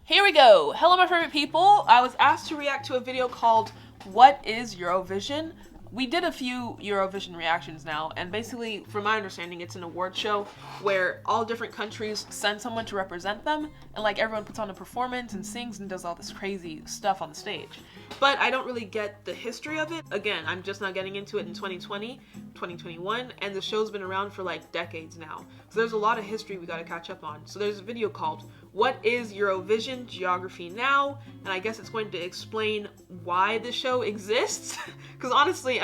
Here we go. Hello, my favorite people. I was asked to react to a video called What is Eurovision? We did a few Eurovision reactions now, and basically, from my understanding, it's an award show where all different countries send someone to represent them, and like everyone puts on a performance and sings and does all this crazy stuff on the stage. But I don't really get the history of it. Again, I'm just not getting into it in 2020, 2021, and the show's been around for like decades now. So there's a lot of history we gotta catch up on. So there's a video called What is Eurovision? Geography Now, and I guess it's going to explain why the show exists. Because honestly,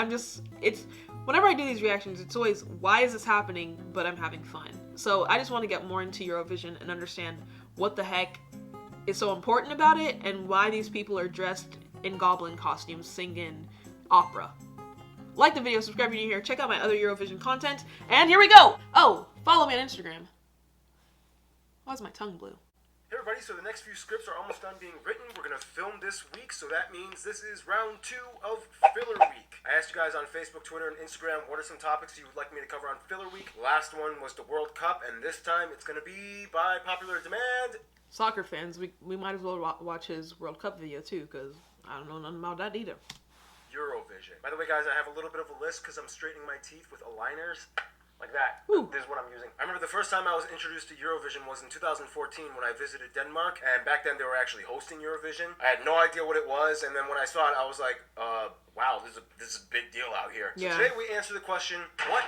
whenever I do these reactions, it's always, why is this happening, but I'm having fun. So I just want to get more into Eurovision and understand what the heck is so important about it, and why these people are dressed in goblin costumes singing opera. Like the video, subscribe if you're new here, check out my other Eurovision content, and here we go! Oh, follow me on Instagram. Why is my tongue blue? Hey everybody, so the next few scripts are almost done being written. We're going to film this week, so that means this is round 2 of Filler Week. I asked you guys on Facebook, Twitter, and Instagram what are some topics you would like me to cover on Filler Week. Last one was the World Cup, and this time it's going to be by popular demand. Soccer fans, we might as well watch his World Cup video too, because I don't know nothing about that either. Eurovision. By the way guys, I have a little bit of a list because I'm straightening my teeth with aligners. Like that. Ooh. This is what I'm using. I remember the first time I was introduced to Eurovision was in 2014 when I visited Denmark, and back then they were actually hosting Eurovision. I had no idea what it was, and then when I saw it, I was like, wow, this is a big deal out here. Yeah. So today we answer the question, what?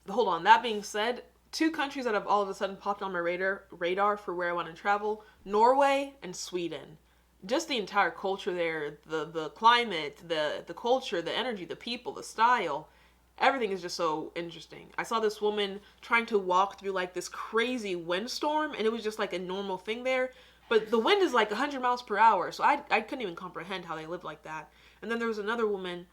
Hold on, that being said, 2 countries that have all of a sudden popped on my radar for where I want to travel, Norway and Sweden. Just the entire culture there, the climate, the culture, the energy, the people, the style. Everything is just so interesting. I saw this woman trying to walk through like this crazy windstorm, and it was just like a normal thing there. But the wind is like 100 miles per hour, so I couldn't even comprehend how they lived like that. And then there was another woman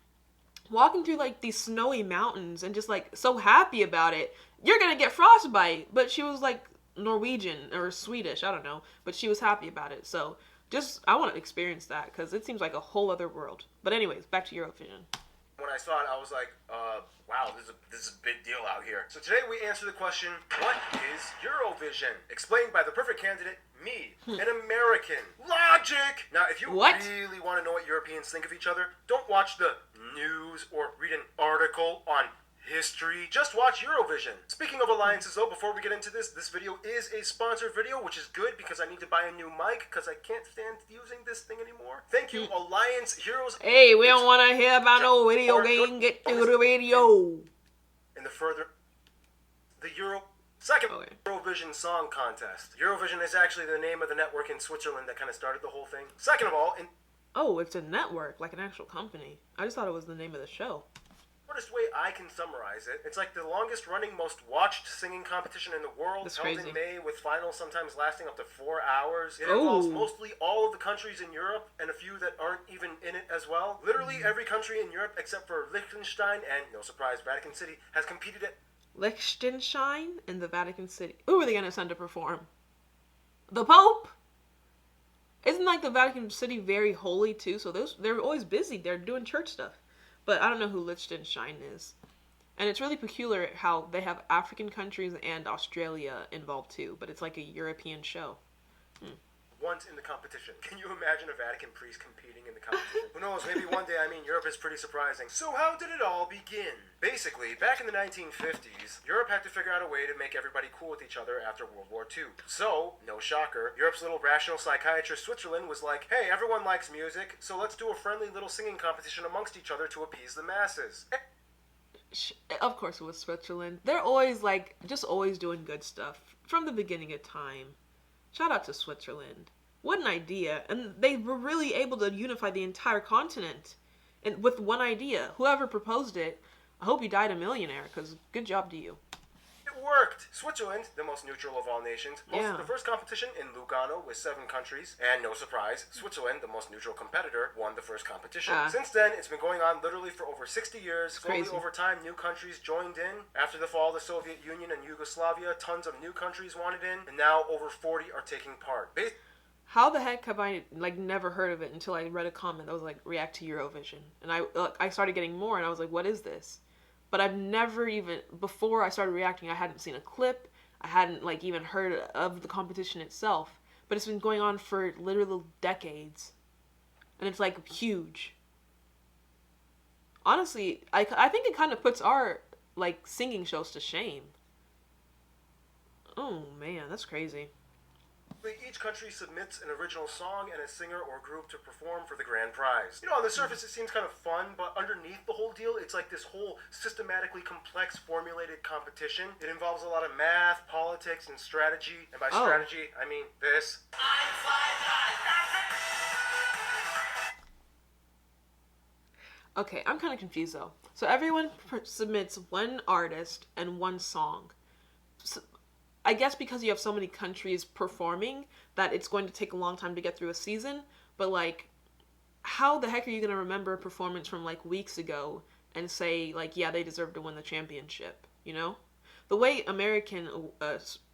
walking through like these snowy mountains and just like so happy about it. You're gonna get frostbite, but she was like Norwegian or Swedish, I don't know, but she was happy about it. So I want to experience that because it seems like a whole other world. But anyways, back to Eurovision. When I saw it, I was like, wow, this is a big deal out here. So today we answer the question, what is Eurovision? Explained by the perfect candidate, me, an American. Logic! Now, if you really want to know what Europeans think of each other, don't watch the news or read an article on history. Just watch Eurovision. Speaking of alliances though, before we get into this video is a sponsored video, which is good because I need to buy a new mic because I can't stand using this thing anymore. Thank you, Alliance Heroes. Hey, we don't want to hear about no video game. Get to the video. In the second Eurovision Song Contest. Eurovision is actually the name of the network in Switzerland that kind of started the whole thing. Second of all, oh, it's a network, like an actual company. I just thought it was the name of the show. Shortest way I can summarize it, it's like the longest running, most watched singing competition in the world. That's held crazy. in May with finals sometimes lasting up to 4 hours. It involves mostly all of the countries in Europe and a few that aren't even in it as well. Literally every country in Europe except for Liechtenstein and, no surprise, Vatican City has competed at Liechtenstein and the Vatican City. Who are they gonna send to perform? The Pope? Isn't like the Vatican City very holy too? So they're always busy. They're doing church stuff. But I don't know who Liechtenstein is. And it's really peculiar how they have African countries and Australia involved too. But it's like a European show. Once in the competition. Can you imagine a Vatican priest competing in the competition? Who knows, maybe one day. I mean, Europe is pretty surprising. So how did it all begin? Basically, back in the 1950s, Europe had to figure out a way to make everybody cool with each other after World War II. So, no shocker, Europe's little rational psychiatrist Switzerland was like, hey, everyone likes music, so let's do a friendly little singing competition amongst each other to appease the masses. Of course it was Switzerland. They're always like, just always doing good stuff. From the beginning of time. Shout out to Switzerland. What an idea. And they were really able to unify the entire continent and with one idea. Whoever proposed it, I hope he died a millionaire, because good job to you. It worked! Switzerland, the most neutral of all nations, hosted the first competition in Lugano with 7 countries, and no surprise, Switzerland, the most neutral competitor, won the first competition. Since then, it's been going on literally for over 60 years. Slowly over time, new countries joined in. After the fall of the Soviet Union and Yugoslavia, tons of new countries wanted in, and now over 40 are taking part. How the heck have I never heard of it until I read a comment that was like, react to Eurovision. And I started getting more, and I was like, what is this? but I've never even, before I started reacting, I hadn't seen a clip. I hadn't like even heard of the competition itself. But it's been going on for literal decades. And it's like huge. Honestly, I think it kind of puts our like singing shows to shame. Oh man, that's crazy. Each country submits an original song and a singer or group to perform for the grand prize. You know, on the surface it seems kind of fun, but underneath the whole deal, it's like this whole systematically complex, formulated competition. It involves a lot of math, politics, and strategy. And by strategy, I mean this. Okay, I'm kind of confused though. So everyone submits one artist and one song. So, I guess because you have so many countries performing that it's going to take a long time to get through a season, but like how the heck are you going to remember a performance from like weeks ago and say like, yeah, they deserve to win the championship, you know? The way American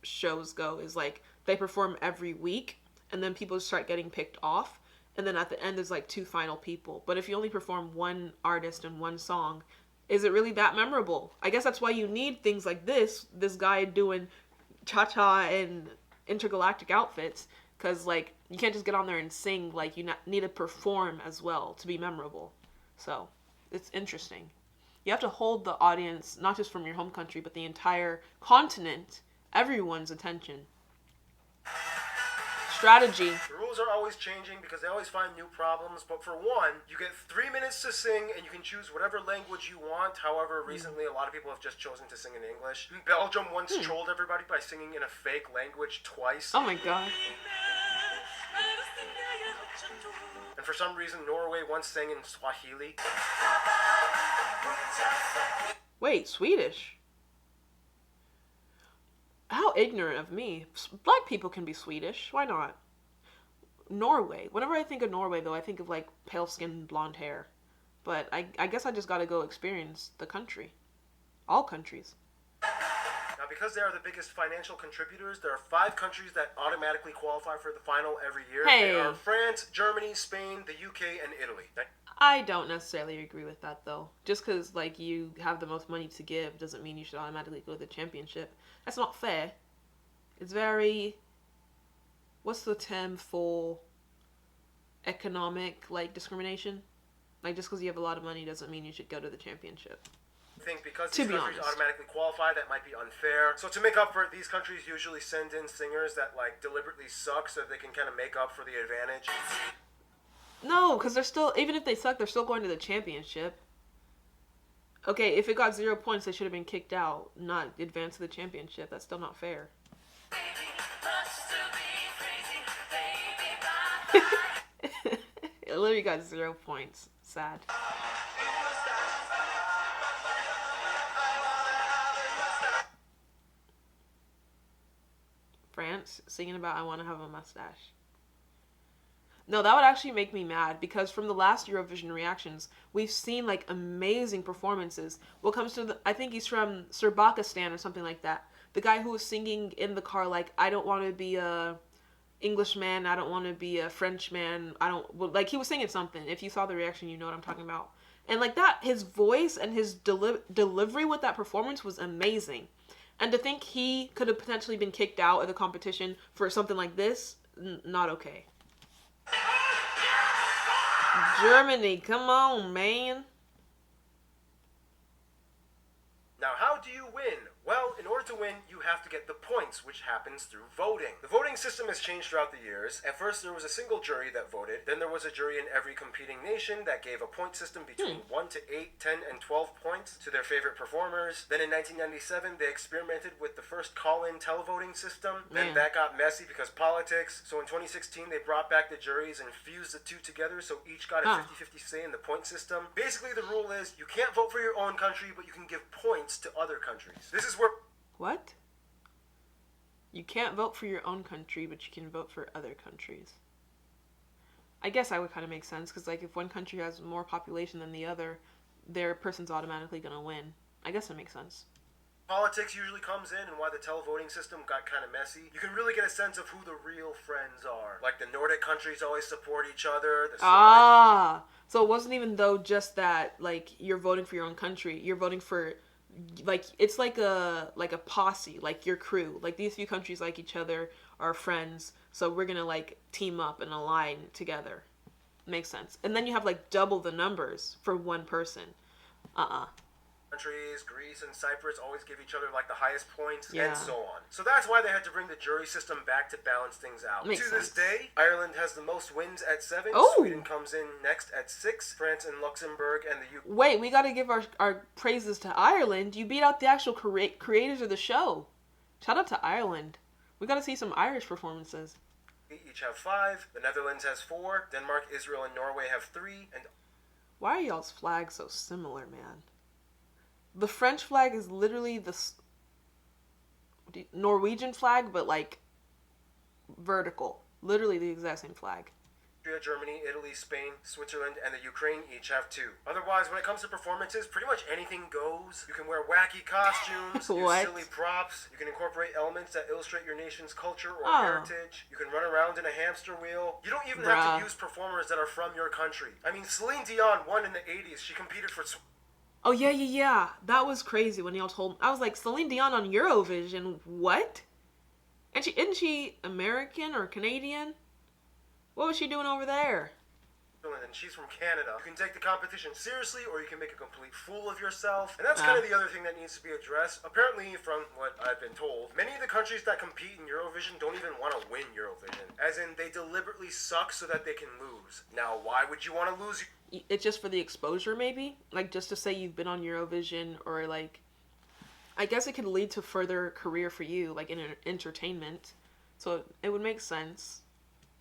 shows go is like they perform every week and then people start getting picked off, and then at the end there's like two final people. But if you only perform one artist and one song, is it really that memorable? I guess that's why you need things like this guy doing cha-cha and intergalactic outfits, because like you can't just get on there and sing, like you need to perform as well to be memorable. So it's interesting. You have to hold the audience, not just from your home country, but the entire continent, everyone's attention. Strategy. The rules are always changing because they always find new problems, but for one, you get 3 minutes to sing and you can choose whatever language you want. However, recently a lot of people have just chosen to sing in English. Belgium once trolled everybody by singing in a fake language twice. Oh my god. And for some reason, Norway once sang in Swahili. Wait, Swedish? How ignorant of me. Black people can be Swedish. Why not? Norway. Whenever I think of Norway, though, I think of, like, pale skin and blonde hair. But I guess I just gotta go experience the country. All countries. Now, because they are the biggest financial contributors, there are 5 countries that automatically qualify for the final every year. Hey. They are France, Germany, Spain, the UK, and Italy. I don't necessarily agree with that, though. Just because, like, you have the most money to give doesn't mean you should automatically go to the championship. That's not fair. It's very... What's the term for economic, like, discrimination? Like, just because you have a lot of money doesn't mean you should go to the championship. I think because these countries automatically qualify, that might be unfair. So to make up for it, these countries usually send in singers that, like, deliberately suck so they can kind of make up for the advantage. No, because they're still, even if they suck, they're still going to the championship. Okay, if it got 0 points, they should have been kicked out, not advance to the championship. That's still not fair. It literally got 0 points. Sad. France singing about I want to have a mustache. No, that would actually make me mad, because from the last Eurovision reactions, we've seen like amazing performances. What comes to I think he's from Serbakistan or something like that. The guy who was singing in the car like, I don't want to be a Englishman, I don't want to be a Frenchman, I don't, well, like he was singing something. If you saw the reaction, you know what I'm talking about. And like that, his voice and his delivery with that performance was amazing. And to think he could have potentially been kicked out of the competition for something like this, not okay. Germany, come on, man. Now, how do you win? Well, in order to win, you have to get the points, which happens through voting. The voting system has changed throughout the years. At first, there was a single jury that voted. Then there was a jury in every competing nation that gave a point system between 1 to 8, 10, and 12 points to their favorite performers. Then in 1997, they experimented with the first call-in televoting system. Then that got messy because politics. So in 2016, they brought back the juries and fused the two together, so each got a 50-50 say in the point system. Basically, the rule is you can't vote for your own country, but you can give points to other countries. This is where... What? You can't vote for your own country, but you can vote for other countries. I guess that would kind of make sense, because like if one country has more population than the other, their person's automatically going to win. I guess that makes sense. Politics usually comes in and why the televoting system got kind of messy. You can really get a sense of who the real friends are. Like the Nordic countries always support each other. So it wasn't even though just that, like, you're voting for your own country. You're voting for, like, it's like a posse, like your crew. Like, these few countries like each other, are friends, so we're gonna, like, team up and align together. Makes sense. And then you have, like, double the numbers for one person. Countries, Greece and Cyprus always give each other like the highest points, Yeah. and so on. So that's why they had to bring the jury system back to balance things out. Makes To this sense. day, Ireland has the most wins at 7. Oh! Sweden comes in next at 6. France and Luxembourg and the UK. Wait, we gotta give our praises to Ireland. You beat out the actual creators of the show. Shout out to Ireland. We gotta see some Irish performances. Each have 5. The Netherlands has 4. Denmark, Israel, and Norway have 3. And Why are y'all's flags so similar, man? The French flag is literally the Norwegian flag, but, like, vertical. Literally the exact same flag. Germany, Italy, Spain, Switzerland, and the Ukraine each have 2. Otherwise, when it comes to performances, pretty much anything goes. You can wear wacky costumes, What? use silly props, you can incorporate elements that illustrate your nation's culture or Oh. heritage, you can run around in a hamster wheel. You don't even have to use performers that are from your country. I mean, Celine Dion won in the 80s. She competed for... Oh, yeah. That was crazy when y'all told me. I was like, Celine Dion on Eurovision? What? And isn't she American or Canadian? What was she doing over there? And she's from Canada. You can take the competition seriously, or you can make a complete fool of yourself. And that's kind of the other thing that needs to be addressed. Apparently, from what I've been told, many of the countries that compete in Eurovision don't even want to win Eurovision. As in, they deliberately suck so that they can lose. Now, why would you want to lose? It's just for the exposure, maybe? Like, just to say you've been on Eurovision, or, like... I guess it could lead to further career for you, like, in entertainment. So, it would make sense.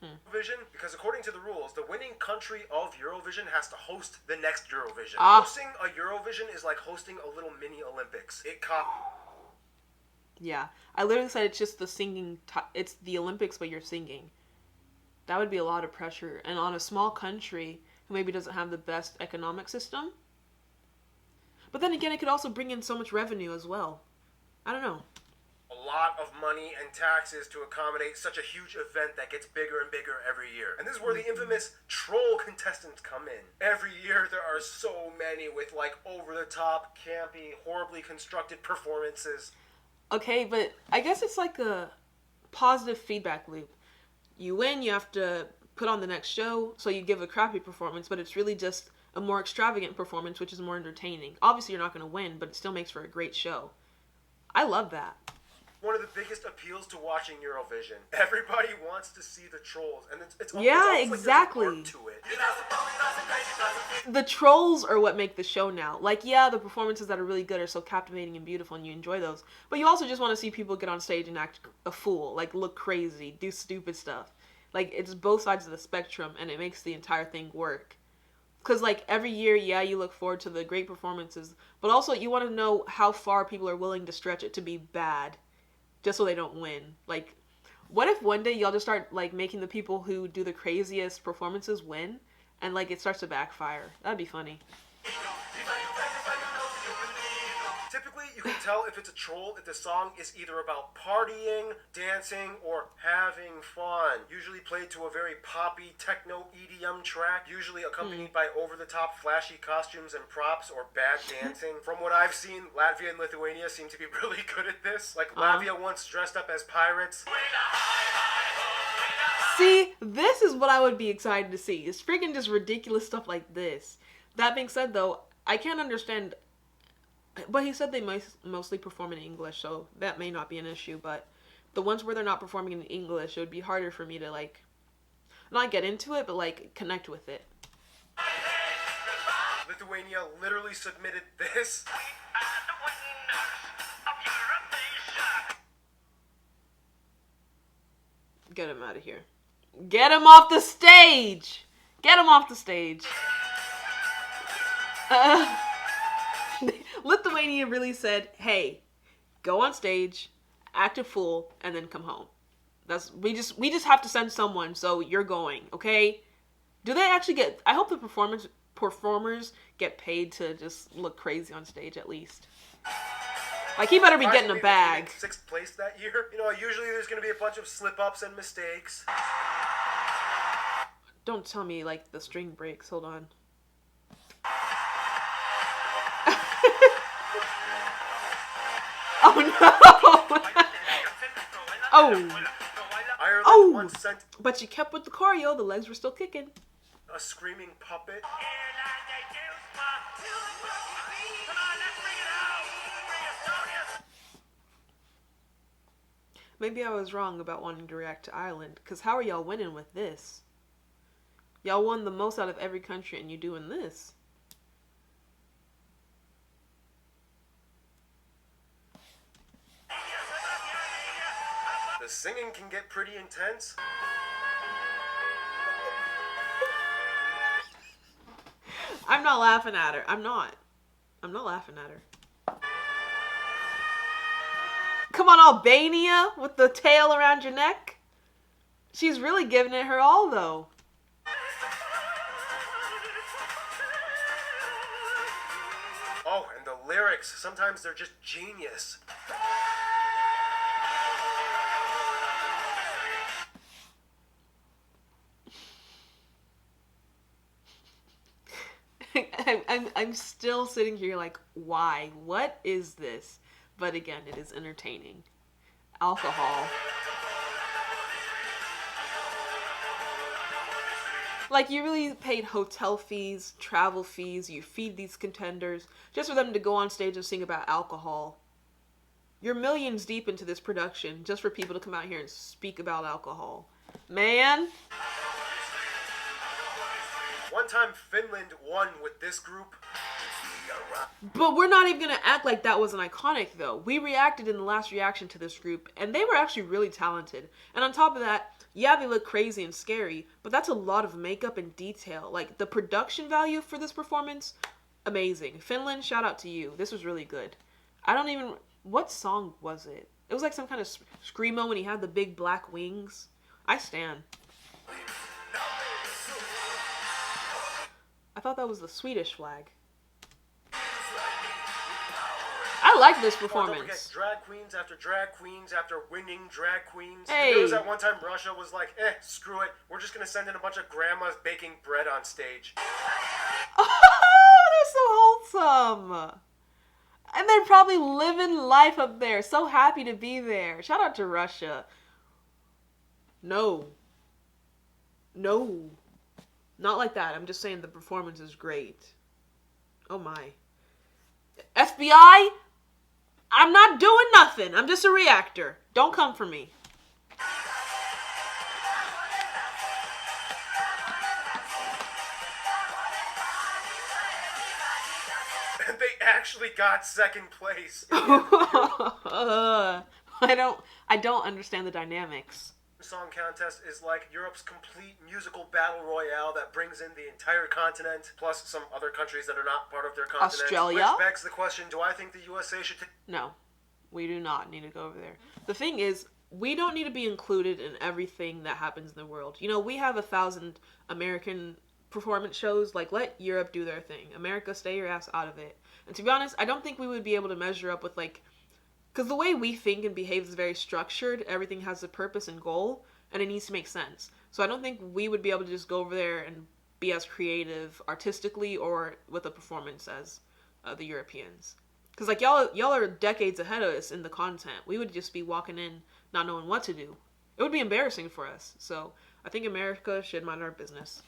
Eurovision, because according to the rules, the winning country of Eurovision has to host the next Eurovision. Ah. Hosting a Eurovision is like hosting a little mini Olympics. Yeah. I literally said it's just the singing... it's the Olympics, but you're singing. That would be a lot of pressure. And on a small country who maybe doesn't have the best economic system. But then again, it could also bring in so much revenue as well. I don't know. A lot of money and taxes to accommodate such a huge event that gets bigger and bigger every year. And this is where the infamous troll contestants come in. Every year there are so many with like over-the-top, campy, horribly constructed performances. Okay, but I guess it's like a positive feedback loop. You win, you have to put on the next show, so you give a crappy performance, but it's really just a more extravagant performance, which is more entertaining. Obviously, you're not going to win, but it still makes for a great show. I love that. One of the biggest appeals to watching Eurovision. Everybody wants to see the trolls, and it's Yeah, almost exactly. Like there's an art to it. The trolls are what make the show now. Like, yeah, the performances that are really good are so captivating and beautiful, and you enjoy those. But you also just want to see people get on stage and act a fool, like look crazy, do stupid stuff. Like, it's both sides of the spectrum, and it makes the entire thing work. Because, like, every year, yeah, you look forward to the great performances, but also you want to know how far people are willing to stretch it to be bad, just so they don't win. Like, what if one day y'all just start, like, making the people who do the craziest performances win, and, like, it starts to backfire? That'd be funny. Typically, you can tell if it's a troll if the song is either about partying, dancing, or having fun. Usually played to a very poppy techno EDM track, usually accompanied by over-the-top flashy costumes and props or bad dancing. From what I've seen, Latvia and Lithuania seem to be really good at this. Like, Latvia once dressed up as pirates. See, this is what I would be excited to see. It's freaking just ridiculous stuff like this. That being said, though, I can't understand... But he said they mostly perform in English, so that may not be an issue, but the ones where they're not performing in English, it would be harder for me to, like, not get into it, but, like, connect with it. Lithuania literally submitted this. Get him out of here. Get him off the stage! Get him off the stage. Lithuania really said, hey, go on stage, act a fool, and then come home. We just have to send someone, so you're going, okay? Do they actually get... I hope the performers get paid to just look crazy on stage, at least. Like, he better be getting a Surprisingly, bag. they came in 6th place that year. You know, usually there's going to be a bunch of slip-ups and mistakes. Don't tell me, like, the string breaks. Hold on. Oh, no! Oh. Ireland once sent But she kept with the choreo. The legs were still kicking. a screaming puppet. Maybe I was wrong about wanting to react to Ireland, because how are y'all winning with this? Y'all won the most out of every country, and you doing this. The singing can get pretty intense. I'm not laughing at her. I'm not laughing at her. Come on, Albania, with the tail around your neck. She's really giving it her all, though. Oh, and the lyrics, sometimes they're just genius. I'm still sitting here like, why? What is this? But again, it is entertaining. Alcohol. Like, you really paid hotel fees, travel fees, you feed these contenders, just for them to go on stage and sing about alcohol. You're millions deep into this production, just for people to come out here and speak about alcohol. Man. One time Finland won with this group. But we're not even going to act like that wasn't iconic, though. We reacted in the last reaction to this group, and they were actually really talented. And on top of that, yeah, they look crazy and scary, but that's a lot of makeup and detail. Like, the production value for this performance, amazing. Finland, shout out to you. This was really good. I don't even... What song was it? It was like some kind of screamo when he had the big black wings. I stan. I thought that was the Swedish flag. I like this performance. Don't forget drag queens after drag queens after winning drag queens. Hey. There was that one time Russia was like, screw it. We're just going to send in a bunch of grandmas baking bread on stage. Oh, they're so wholesome. And they're probably living life up there. So happy to be there. Shout out to Russia. No. Not like that. I'm just saying the performance is great. Oh my. FBI? I'm not doing nothing. I'm just a reactor. Don't come for me. And they actually got second place. I don't understand the dynamics. Song contest is like Europe's complete musical battle royale that brings in the entire continent, plus some other countries that are not part of their continent. Australia? Which begs the question, do I think the USA should take... No, we do not need to go over there. The thing is, we don't need to be included in everything that happens in the world. You know, we have 1,000 American performance shows. Like, let Europe do their thing. America, stay your ass out of it. And to be honest, I don't think we would be able to measure up with, like... Because the way we think and behave is very structured. Everything has a purpose and goal, and it needs to make sense. So I don't think we would be able to just go over there and be as creative artistically or with a performance as the Europeans. Because, like, y'all are decades ahead of us in the content. We would just be walking in not knowing what to do. It would be embarrassing for us. So I think America should mind our business.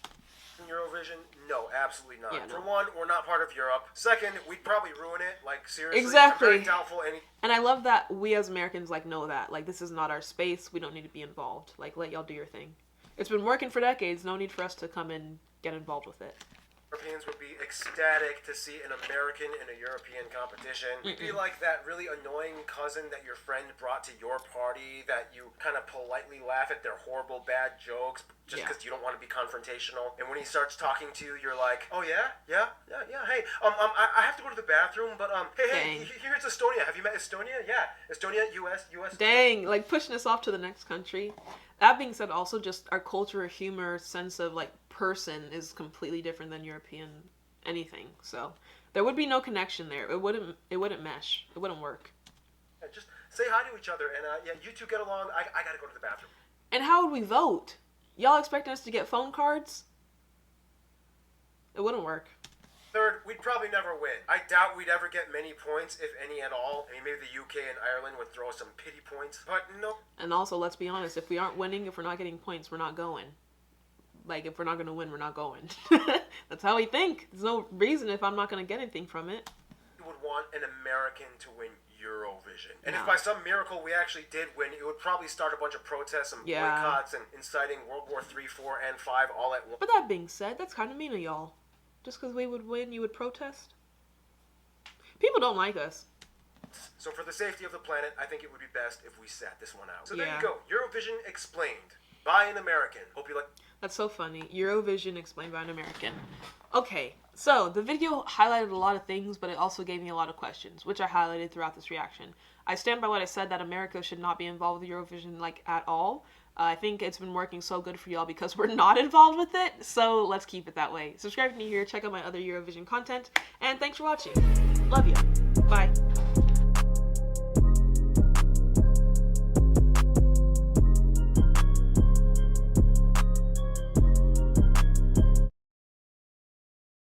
Eurovision? No, absolutely not. Yeah, no. For one, we're not part of Europe. Second, we'd probably ruin it. Like, seriously. Exactly. I'm very doubtful any... And I love that we as Americans, like, know that. Like, this is not our space. We don't need to be involved. Like, let y'all do your thing. It's been working for decades. No need for us to come and get involved with it. Europeans would be ecstatic to see an American in a European competition. We'd be like that really annoying cousin that your friend brought to your party that you kind of politely laugh at their horrible bad jokes just because you don't want to be confrontational. And when he starts talking to you, you're like, oh yeah, hey, I have to go to the bathroom, but hey, here's Estonia. Have you met Estonia? Yeah, Estonia, US. Dang, like pushing us off to the next country. That being said, also just our culture, humor, sense of like person is completely different than European anything. So there would be no connection there. It wouldn't mesh. It wouldn't work. say hi to each other, and yeah, you two get along. I gotta go to the bathroom. And how would we vote? Y'all expecting us to get phone cards? It wouldn't work. Third, we'd probably never win. I doubt we'd ever get many points, if any at all. I mean, maybe the UK and Ireland would throw some pity points, but nope. And also, let's be honest, if we aren't winning, if we're not getting points, we're not going. Like, if we're not going to win, we're not going. That's how we think. There's no reason if I'm not going to get anything from it. We would want an American to win Eurovision. And No. if by some miracle we actually did win, it would probably start a bunch of protests and boycotts and inciting World War III, 4, and 5 all at once. But that being said, that's kind of mean of y'all. Just because we would win, you would protest? People don't like us. So for the safety of the planet, I think it would be best if we sat this one out. So there Yeah. you go. Eurovision explained by an American. Hope you like. That's so funny. Eurovision explained by an American. Okay, so the video highlighted a lot of things, but it also gave me a lot of questions, which I highlighted throughout this reaction. I stand by what I said, that America should not be involved with Eurovision, like, at all. I think it's been working so good for y'all because we're not involved with it, so let's keep it that way. Subscribe to me here, check out my other Eurovision content, and thanks for watching. Love you. Bye.